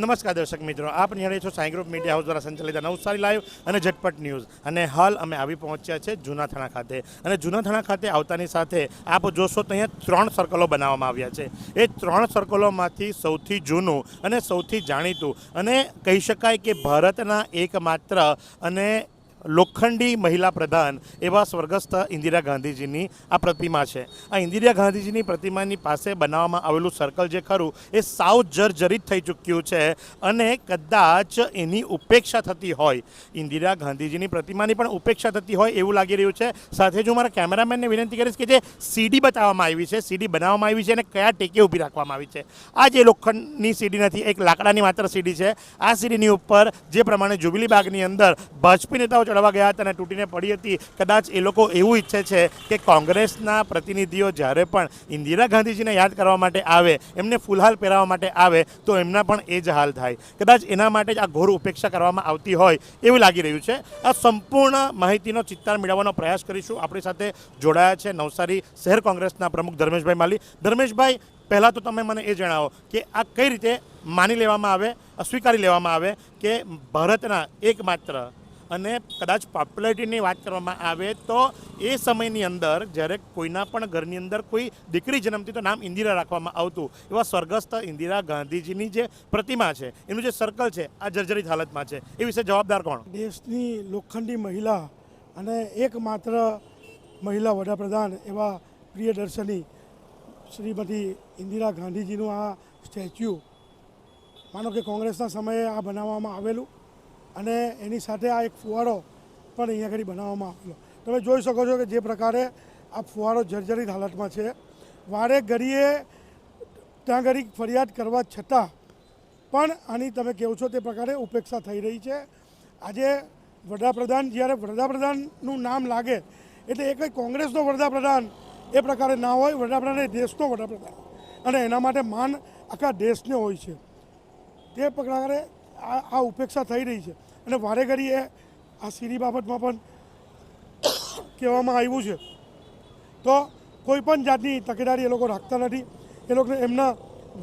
નમસ્કાર દર્શક મિત્રો, આપ નિહાળી છો સાઈ ગ્રુપ મીડિયા હાઉસ દ્વારા સંચાલિત નવસારી લાઈવ અને ઝટપટ ન્યૂઝ. અને હાલ અમે આવી પહોંચ્યા છે જૂના થાણા ખાતે. અને જૂના થાણા ખાતે આવતાની સાથે આપ જોશો તો અહીંયા 3 સર્કલો બનાવવામાં આવ્યા છે. એ 3 સર્કલોમાંથી સૌથી જૂનું અને સૌથી જાણીતું અને કહી શકાય કે ભારતના એકમાત્ર અને લોખંડી મહિલા પ્રધાન એવા સ્વર્ગસ્થ ઇન્દિરા ગાંધીજીની આ પ્રતિમા છે. આ ઇન્દિરા ગાંધીજીની પ્રતિમાની પાસે બનાવવામાં આવેલું સર્કલ જે ખરું એ સાવ જર્જરિત થઈ ચૂક્યું છે અને કદાચ એની ઉપેક્ષા થતી હોય, ઇન્દિરા ગાંધીજીની પ્રતિમાની પણ ઉપેક્ષા થતી હોય એવું લાગી રહ્યું છે. સાથે જ હું મારા કેમેરામેનને વિનંતી કરીશ કે જે સીડી બતાવવામાં આવી છે, સીડી બનાવવામાં આવી છે અને કયા ટેકે ઊભી રાખવામાં આવી છે. આ જે લોખંડની સીડી નથી, એક લાકડાની માત્ર સીડી છે. આ સીડીની ઉપર જે પ્રમાણે જુબિલી બાગની અંદર ભાજપી નેતાઓ ચડવા ગયા હતા અને તૂટીને પડી હતી, કદાચ એ લોકો એવું ઈચ્છે છે કે કોંગ્રેસના પ્રતિનિધિઓ જ્યારે પણ ઇન્દિરા ગાંધીજીને યાદ કરવા માટે આવે, એમને ફૂલહાર પહેરાવવા માટે આવે તો એમના પણ એ જ હાલ થાય. કદાચ એના માટે જ આ ઘોર ઉપેક્ષા કરવામાં આવતી હોય એવું લાગી રહ્યું છે. આ સંપૂર્ણ માહિતીનો ચિત્તાર મેળવવાનો પ્રયાસ કરીશું. આપણી સાથે જોડાયા છે નવસારી શહેર કોંગ્રેસના પ્રમુખ ધર્મેશભાઈ માલી. ધર્મેશભાઈ, પહેલાં તો તમે મને એ જણાવો કે આ કઈ રીતે માની લેવામાં આવે, સ્વીકારી લેવામાં આવે કે ભારતના એકમાત્ર અને કદાચ પોપ્યુલારિટીની વાત કરવામાં આવે તો એ સમયની અંદર જ્યારે કોઈના પણ ઘરની અંદર કોઈ દીકરી જન્મતી તો નામ ઇન્દિરા રાખવામાં આવતું, એવા સ્વર્ગસ્થ ઇન્દિરા ગાંધીજીની જે પ્રતિમા છે, એનું જે સર્કલ છે આ જર્જરિત હાલતમાં છે, એ વિશે જવાબદાર કોણ? દેશની લોખંડી મહિલા અને એકમાત્ર મહિલા વડાપ્રધાન એવા પ્રિયદર્શની શ્રીમતી ઇન્દિરા ગાંધીજીનું આ સ્ટેચ્યુ માનો કે કોંગ્રેસના સમયે આ બનાવવામાં આવેલું અને એની સાથે આ એક ફુવારો પણ અહીંયા આગળ બનાવવામાં આવેલો. તમે જોઈ શકો છો કે જે પ્રકારે આ ફુવારો જર્જરિત હાલતમાં છે. વારે ઘડીએ ત્યાં ઘડી ફરિયાદ કરવા છતાં પણ આની તમે કહો છો તે પ્રકારે ઉપેક્ષા થઈ રહી છે. આજે વડાપ્રધાન, જ્યારે વડાપ્રધાનનું નામ લાગે એટલે એ કંઈ કોંગ્રેસનો વડાપ્રધાન એ પ્રકારે ના હોય, વડાપ્રધાન એ દેશનો વડાપ્રધાન અને એના માટે માન આખા દેશને હોય છે. તે પ્રકારે આ ઉપેક્ષા થઈ રહી છે. અને વારે ઘડીએ આ સીડી બાબતમાં પણ કહેવામાં આવ્યું છે તો કોઈ પણ જાતની તકેદારી એ લોકો રાખતા નથી. એ લોકોને એમના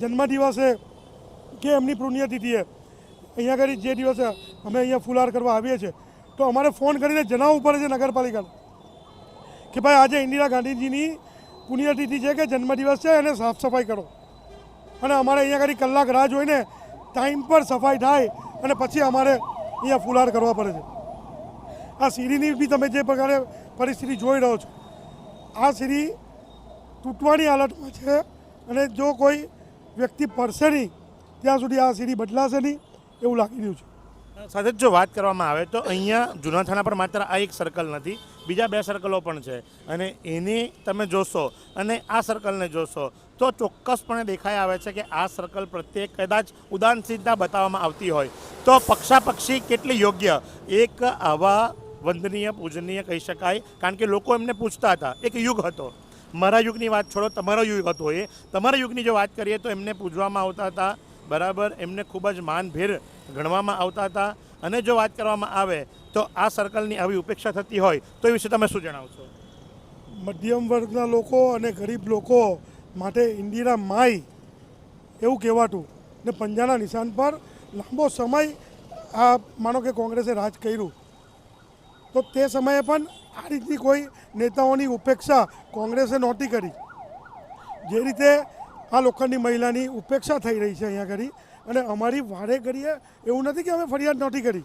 જન્મદિવસે કે એમની પુણ્યતિથિએ અહીંયા આગળ જે દિવસે અમે અહીંયા ફુલહાર કરવા આવીએ છીએ તો અમારે ફોન કરીને જણાવવું પડે છે નગરપાલિકાને કે ભાઈ આજે ઇન્દિરા ગાંધીજીની પુણ્યતિથિ છે કે જન્મદિવસ છે, એને સાફ સફાઈ કરો. અને અમારે અહીંયા આગળ કલાક રાહ જોઈને ટાઈમ પર સફાઈ થાય અને પછી અમારે અહીંયા ફુલહાર કરવા પડે છે. આ સીડીની બી તમે જે પ્રકારે પરિસ્થિતિ જોઈ રહ્યો છો, આ સીડી તૂટવાની હાલતમાં છે અને જો કોઈ વ્યક્તિ પડશે નહીં ત્યાં સુધી આ સીડી બદલાશે નહીં એવું લાગી રહ્યું છે. સાથે જો વાત કરવામાં આવે તો અહીંયા જૂના થાણા પર માત્ર આ એક સર્કલ નથી, બીજા 2 સર્કલો પણ છે. અને એને તમે જોશો અને આ સર્કલને જોશો તો ચોક્કસપણે દેખાઈ આવે છે કે આ સર્કલ પ્રત્યે કદાચ ઉદાસીનતા બતાવવામાં આવતી હોય તો પક્ષાપક્ષી કેટલી યોગ્ય એક આવા વંદનીય પૂજનીય કહી શકાય. કારણ કે લોકો એમને પૂછતા હતા, એક યુગ હતો, મારા યુગની વાત છોડો, તમારો યુગ હતો, એ તમારા યુગની જો વાત કરીએ તો એમને પૂજવામાં આવતા હતા, બરાબર, એમને ખૂબ જ માનભેર ગણવામાં આવતા હતા. અને જો વાત કરવામાં આવે તો આ સર્કલની આવી ઉપેક્ષા થતી હોય તો એ વિશે તમે શું જણાવશો? મધ્યમ વર્ગના લોકો અને ગરીબ લોકો માટે ઇન્દિરા માઈ એવું કહેવાતું ને પંજાના નિશાન પર લાંબો સમય આ માનો કે કોંગ્રેસે રાજ કર્યું તો તે સમયે પણ આ રીતની કોઈ નેતાઓની ઉપેક્ષા કોંગ્રેસે નહોતી કરી. જે રીતે આ લોખંડની મહિલાની ઉપેક્ષા થઈ રહી છે અહીંયા ઘડી. અને અમારી વારે ઘડીએ એવું નથી કે અમે ફરિયાદ નહોતી કરી,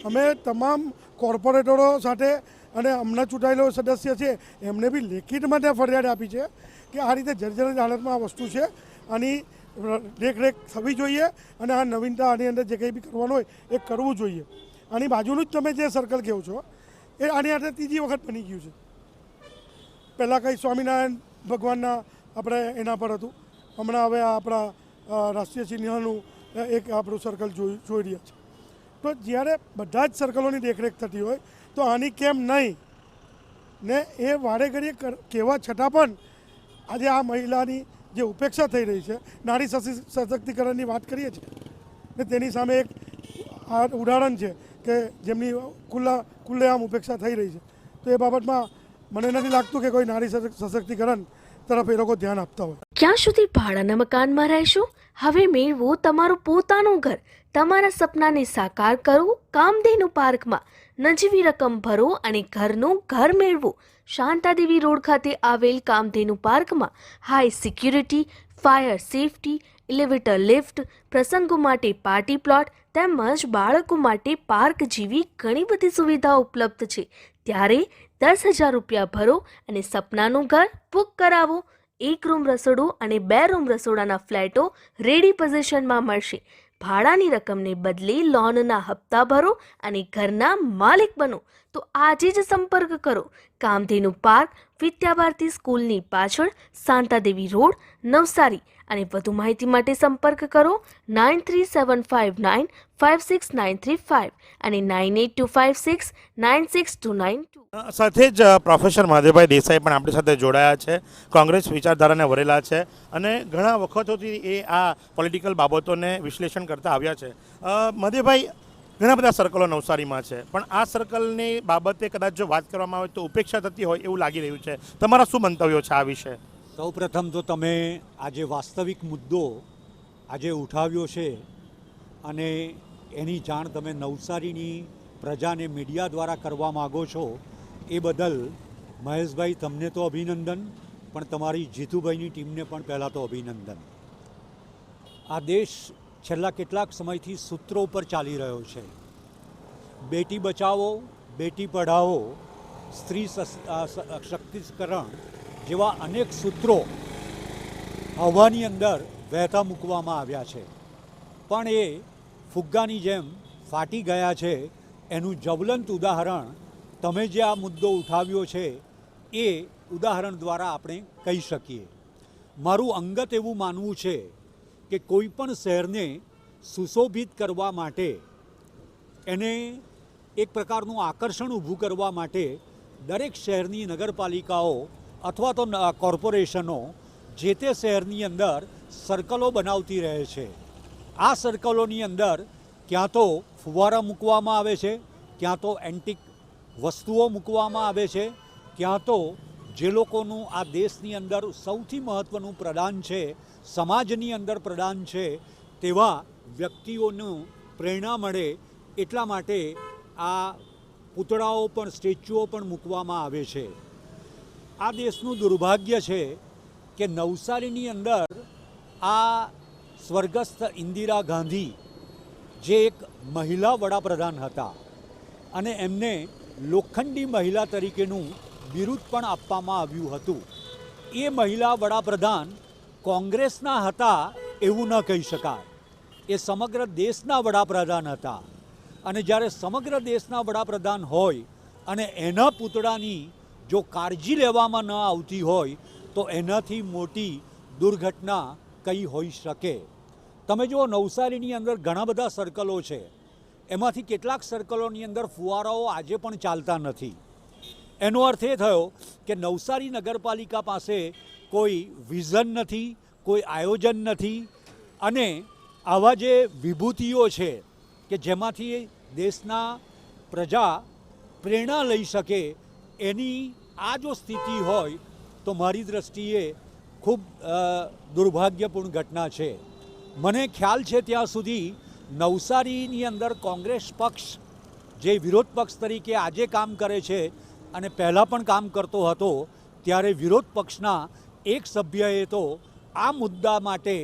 અમે તમામ કોર્પોરેટરો સાથે અને હમણાં ચૂંટાયેલો સદસ્ય છે એમને બી લેખિતમાં ત્યાં ફરિયાદ આપી છે કે આ રીતે જર્જરિત હાલતમાં આ વસ્તુ છે, આની દેખરેખ થવી જોઈએ અને આ નવીનતા આની અંદર જે કંઈ બી કરવાનું હોય એ કરવું જોઈએ. આની બાજુનું જ તમે જે સર્કલ કહો છો એ આની અંદર 3જી વખત બની ગયું છે. પહેલાં કંઈ સ્વામિનારાયણ ભગવાનના આપણે એના પર હતું, હમણાં હવે આપણા રાષ્ટ્રીય ચિહ્નનું એક આપણું સર્કલ જોઈ રહ્યા છે. તો જ્યારે બધા જ સર્કલોની દેખરેખ થતી હોય તો આની કેમ નહીં ને એ વારે ઘડીએ કહેવા છતાં પણ આજે આ મહિલાની જે ઉપેક્ષા થઈ રહી છે, નારી સશક્તિકરણની વાત કરીએ છીએ ને તેની સામે એક આ ઉદાહરણ છે કે જેમની ખુલ્લેઆમ ઉપેક્ષા થઈ રહી છે. તો એ બાબતમાં મને નથી લાગતું કે કોઈ નારી સશક્તિકરણ તરફ એ લોકો ધ્યાન આપતા હોય. ક્યાં સુધી ભાડાના મકાનમાં રહેશો? હવે મેળવો તમારું પોતાનું ઘર. તમારા સપનાને સાકાર કરો કામધેનુ પાર્કમાં. નજીવી રકમ ભરો અને ઘરનું ઘર મેળવો. શાંતાદેવી રોડ ખાતે આવેલ કામધેનુ પાર્કમાં high security, fire safety, elevator lift, પ્રસંગો માટે પાર્ટી પ્લોટ તેમજ બાળકો માટે પાર્ક જેવી ઘણી બધી સુવિધાઓ ઉપલબ્ધ છે. ત્યારે 10,000 રૂપિયા ભરો અને સપનાનું ઘર બુક કરાવો. 1 રૂમ રસોડું અને 2 રૂમ રસોડાના ફ્લેટો રેડી પોઝિશનમાં મળશે. ભાડાની રકમને બદલે લોનના હપ્તા ભરો અને ઘરના માલિક બનો. તો આજે જ સંપર્ક કરો. કામધેનુ પાર્ક, વિદ્યાભારતી સ્કૂલની પાછળ, શાંતાદેવી રોડ, નવસારી. અને વધુ માહિતી માટે સંપર્ક કરો 9375956935 અને 9825696292. સાથે જ પ્રોફેસર મહાદેવભાઈ દેસાઈ પણ આપણી સાથે જોડાયા છે. કોંગ્રેસ વિચારધારાને વરેલા છે અને ઘણા વખતોથી એ આ પોલિટિકલ બાબતોને વિશ્લેષણ કરતા આવ્યા છે. મહાદેવભાઈ, ઘણા બધા સર્કલો નવસારીમાં છે, પણ આ સર્કલની બાબતે કદાચ જો વાત કરવામાં આવે તો ઉપેક્ષા થતી હોય એવું લાગી રહ્યું છે. તમારા શું મંતવ્યો છે આ વિશે? સૌ પ્રથમ તો તમે આજે વાસ્તવિક મુદ્દો આજે ઉઠાવ્યો છે અને એની જાણ તમે નવસારીની પ્રજાને મીડિયા દ્વારા કરવા માગો છો, એ બદલ મહેશભાઈ તમને તો અભિનંદન, પણ તમારી જીતુભાઈની ટીમને પણ પહેલાં તો અભિનંદન. આ દેશ છેલ્લા કેટલાક સમયથી સૂત્રો ઉપર ચાલી રહ્યો છે. બેટી બચાવો, બેટી પઢાઓ, સ્ત્રી સશક્તિકરણ જેવા અનેક સૂત્રો હવાની અંદર વહેતા મૂકવામાં આવ્યા છે, પણ એ ફુગ્ગાની જેમ ફાટી ગયા છે. એનું જ્વલંત ઉદાહરણ તમે જે આ મુદ્દો ઉઠાવ્યો છે એ ઉદાહરણ દ્વારા આપણે કહી શકીએ. મારું અંગત એવું માનવું છે કે કોઈ પણ શહેરને સુશોભિત કરવા માટે, એને એક પ્રકારનું આકર્ષણ ઊભું કરવા માટે દરેક શહેરની નગરપાલિકાઓ અથવા તો કોર્પોરેશનો જે તે શહેરની અંદર સર્કલો બનાવતી રહે છે. આ સર્કલોની અંદર ક્યાં તો ફુવારા મૂકવામાં આવે છે, ક્યાં તો એન્ટિક વસ્તુઓ મૂકવામાં આવે છે, ક્યાં તો જે લોકોનું આ દેશની અંદર સૌથી મહત્ત્વનું પ્રદાન છે, સમાજની અંદર પ્રદાન છે, તેવા વ્યક્તિઓનું પ્રેરણા મળે એટલા માટે આ પૂતળાઓ પણ, સ્ટેચ્યુઓ પણ મૂકવામાં આવે છે. આ દેશનું દુર્ભાગ્ય છે કે નવસારીની અંદર આ સ્વર્ગસ્થ ઇન્દિરા ગાંધી જે એક મહિલા વડાપ્રધાન હતા અને એમને લોખંડી મહિલા તરીકેનું બિરુદ પણ આપવામાં આવ્યું હતું. એ મહિલા વડાપ્રધાન કોંગ્રેસના હતા એવું ન કહી શકાય. એ સમગ્ર દેશના વડાપ્રધાન હતા અને જ્યારે સમગ્ર દેશના વડાપ્રધાન હોય અને એના પૂતળાની જો કાળજી લેવામાં ન આવતી હોય તો એનાથી મોટી દુર્ઘટના કઈ હોઈ શકે. તમે જુઓ, નવસારીની અંદર ઘણા બધા સર્કલો છે, એમાંથી કેટલાક સર્કલોની અંદર ફુવારાઓ આજે પણ ચાલતા નથી. એનો અર્થ એ થયો કે નવસારી નગરપાલિકા પાસે કોઈ વિઝન નથી, કોઈ આયોજન નથી અને આવા જે વિભૂતિઓ છે કે જેમાંથી દેશના પ્રજા પ્રેરણા લઈ શકે, એની આ જો સ્થિતિ હોય તો મારી દૃષ્ટિએ ખૂબ દુર્ભાગ્યપૂર્ણ ઘટના છે. મને ખ્યાલ છે ત્યાં સુધી નવસારીની અંદર કોંગ્રેસ પક્ષ જે વિરોધ પક્ષ તરીકે આજે કામ કરે છે અને પહેલાં પણ કામ કરતો હતો, ત્યારે વિરોધ પક્ષના એક સભ્યએ તો આ મુદ્દા માટે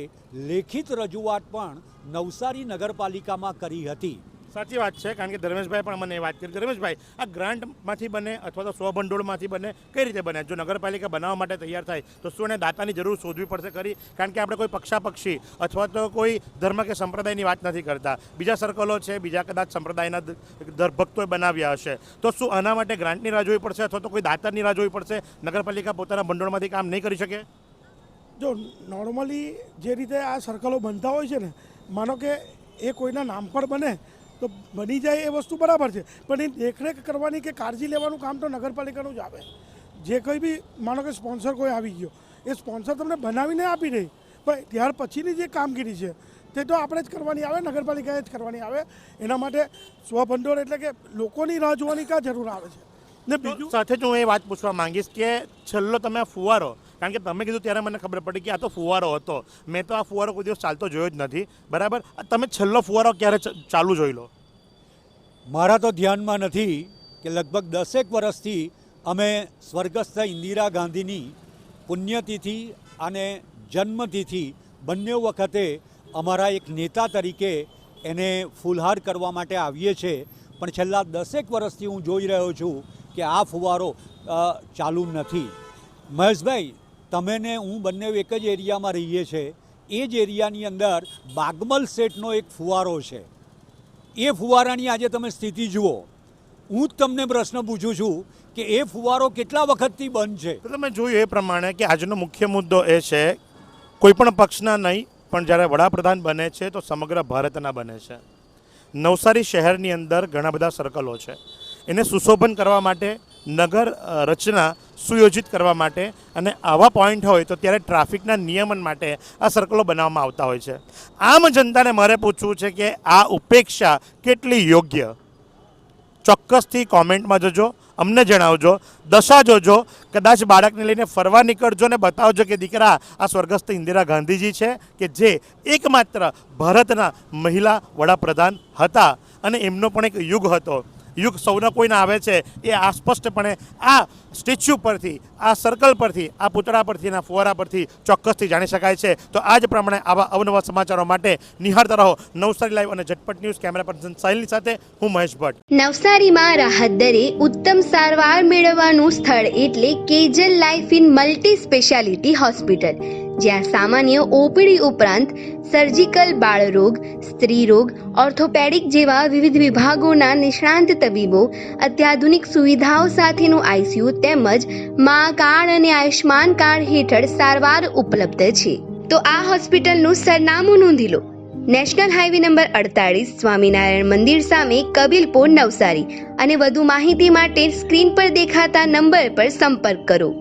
લેખિત રજૂઆત પણ નવસારી નગરપાલિકામાં કરી હતી. સાચી વાત છે, કારણ કે ધર્મેશભાઈ પણ મને વાત કરી. ધર્મેશભાઈ, આ ગ્રાન્ટમાંથી બને અથવા તો સ્વભંડોળમાંથી બને, કઈ રીતે બને? જો નગરપાલિકા બનાવવા માટે તૈયાર થાય તો શું એને દાતાની જરૂર શોધવી પડશે ખરી? કારણ કે આપણે કોઈ પક્ષાપક્ષી અથવા તો કોઈ ધર્મ કે સંપ્રદાયની વાત નથી કરતા. બીજા સર્કલો છે, બીજા કદાચ સંપ્રદાયના ભક્તોએ બનાવ્યા હશે, તો શું આના માટે ગ્રાન્ટની રાહ જોવી પડશે અથવા તો કોઈ દાતાની રાહ જોવી પડશે? નગરપાલિકા પોતાના ભંડોળમાંથી કામ નહીં કરી શકે? જો નોર્મલી જે રીતે આ સર્કલો બનતા હોય છે ને, માનો કે એ કોઈના નામ પર બને તો બની જાય એ વસ્તુ બરાબર છે, પણ એ દેખરેખ કરવાની કે કાળજી લેવાનું કામ તો નગરપાલિકાનું જ આવે. જે કંઈ બી માનો કે સ્પોન્સર કોઈ આવી ગયો, એ સ્પોન્સર તમને બનાવીને આપી દે, પણ ત્યાર પછીની જે કામગીરી છે તે તો આપણે જ કરવાની આવે, નગરપાલિકાએ જ કરવાની આવે. એના માટે સ્વભંડોળ એટલે કે લોકોની રાહ જોવાની કાં જરૂર આવે છે? ને બીજું સાથે જ હું એ વાત પૂછવા માંગીશ કે છેલ્લો તમે ફુવારો કારણ કે તમે કીધું ત્યારે મને ખબર પડી કે આ તો ફુવારો હતો. મેં તો આ ફુવારો કોઈ દિવસ ચાલતો જોયો જ નથી. બરાબર, તમે છેલ્લો ફુવારો ક્યારે ચાલુ જોઈ લો? મારા તો ધ્યાનમાં નથી કે લગભગ 10 વર્ષથી અમે સ્વર્ગસ્થ ઇન્દિરા ગાંધીની પુણ્યતિથિ અને જન્મતિથિ બંને વખતે અમારા એક નેતા તરીકે એને ફૂલહાર કરવા માટે આવીએ છીએ. પણ છેલ્લા 10 વર્ષથી હું જોઈ રહ્યો છું કે આ ફુવારો ચાલુ નથી. મહેશભાઈ, તમે ને હું બંને એક જ એરિયામાં રહીએ છીએ. એ જ એરિયાની અંદર બાગમલ સેટનો એક ફુવારો છે. એ ફુવારાની આજે તમે સ્થિતિ જુઓ. હું જ તમને પ્રશ્ન પૂછું છું કે એ ફુવારો કેટલા વખતથી બંધ છે? તો તમે જોયું એ પ્રમાણે કે આજનો મુખ્ય મુદ્દો એ છે, કોઈ પણ પક્ષના નહીં, પણ જ્યારે વડાપ્રધાન બને છે તો સમગ્ર ભારતના બને છે. નવસારી શહેરની અંદર ઘણા બધા સર્કલો છે. એને સુશોભન કરવા માટે, નગર રચના સુયોજિત કરવા માટે અને આવા પોઈન્ટ હોય તો ત્યારે ટ્રાફિકના નિયમન માટે આ સર્કલો બનાવવામાં આવતા હોય છે. આમ જનતાને મારે પૂછવું છે કે આ ઉપેક્ષા કેટલી યોગ્ય? ચોક્કસથી કોમેન્ટમાં જજો, અમને જણાવજો, દશા જોજો. કદાચ બાળકને લઈને ફરવા નીકળજો ને બતાવજો કે દીકરા આ સ્વર્ગસ્થ ઇન્દિરા ગાંધીજી છે કે જે એકમાત્ર ભારતના મહિલા વડાપ્રધાન હતા અને એમનો પણ એક યુગ હતો. યુગ સૌના કોઈને આવે છે એ આ સ્પષ્ટપણે આ સ્ટેચ્યુ પરથી, આ સર્કલ પરથી, આ પૂતળા પરથી, આ ફુવારા પરથી ચોક્કસથી જાણી શકાય છે. તો આ જ પ્રમાણે આવા અવનવા સમાચારો માટે નિહાળતા રહો નવસારી લાઈવ અને ઝટપટ ન્યૂઝ. કેમેરા પર્સન સાહિલની સાથે હું મહેશ ભટ્ટ. નવસારીમાં રાહત દરે ઉત્તમ સારવાર મેળવવાનું સ્થળ એટલે Kejal lifeline multi speciality hospital, જ્યાં સામાન્ય ઓપીડી ઉપરાંત સર્જિકલ, બાળરોગ, સ્ત્રી રોગ, ઓર્થોપેડિક જેવા વિવિધ વિભાગોના નિષ્ણાંત તબીબો, અત્યાધુનિક સુવિધાઓ સાથેનું આઈસીયુ તેમજ મા કાર્ડ અને આયુષ્માન કાર્ડ હેઠળ સારવાર ઉપલબ્ધ છે. તો આ હોસ્પિટલનું સરનામું નોંધી લો. નેશનલ હાઈવે નંબર 48, સ્વામિનારાયણ મંદિર સામે, કબીલપુર, નવસારી. અને વધુ માહિતી માટે સ્ક્રીન પર દેખાતા નંબર પર સંપર્ક કરો.